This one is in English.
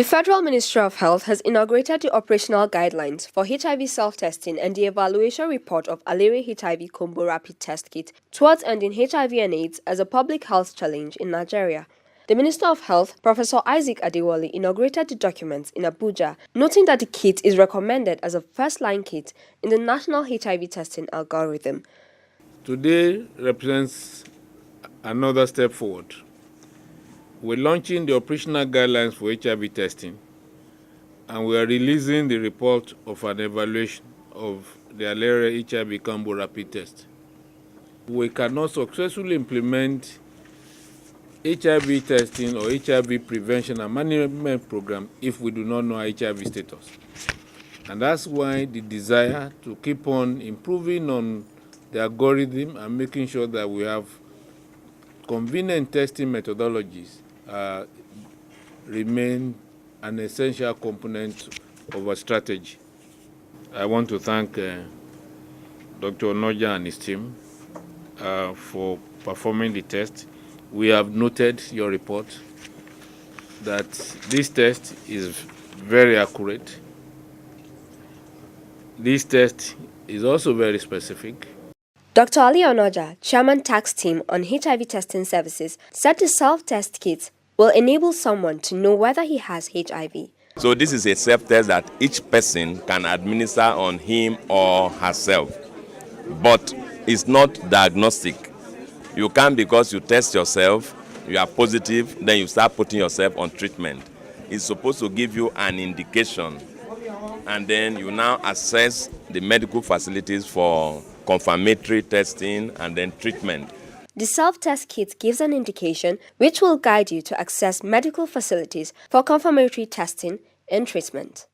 The Federal Ministry of Health has inaugurated the operational guidelines for HIV self-testing and the evaluation report of Alere HIV Combo Rapid Test Kit towards ending HIV and AIDS as a public health challenge in Nigeria. The Minister of Health, Professor Isaac Adewale, inaugurated the documents in Abuja, noting that the kit is recommended as a first-line kit in the national HIV testing algorithm. Today represents another step forward. We're launching the operational guidelines for HIV testing, and we are releasing the report of an evaluation of the Alere HIV Combo Rapid Test. We cannot successfully implement HIV testing or HIV prevention and management program if we do not know HIV status. And that's why the desire to keep on improving on the algorithm and making sure that we have convenient testing methodologies remain an essential component of our strategy. I want to thank Dr. Onoja and his team for performing the test. We have noted your report that this test is very accurate. This test is also very specific. Dr. Ali Onoja, Chairman Tax Team on HIV Testing Services, said the self-test kit will enable someone to know whether he has HIV. So this is a self-test that each person can administer on him or herself, but it's not diagnostic. You can't, because you test yourself, you are positive, then you start putting yourself on treatment. It's supposed to give you an indication, and then you now assess the medical facilities for confirmatory testing and then treatment. The self-test kit gives an indication which will guide you to access medical facilities for confirmatory testing and treatment.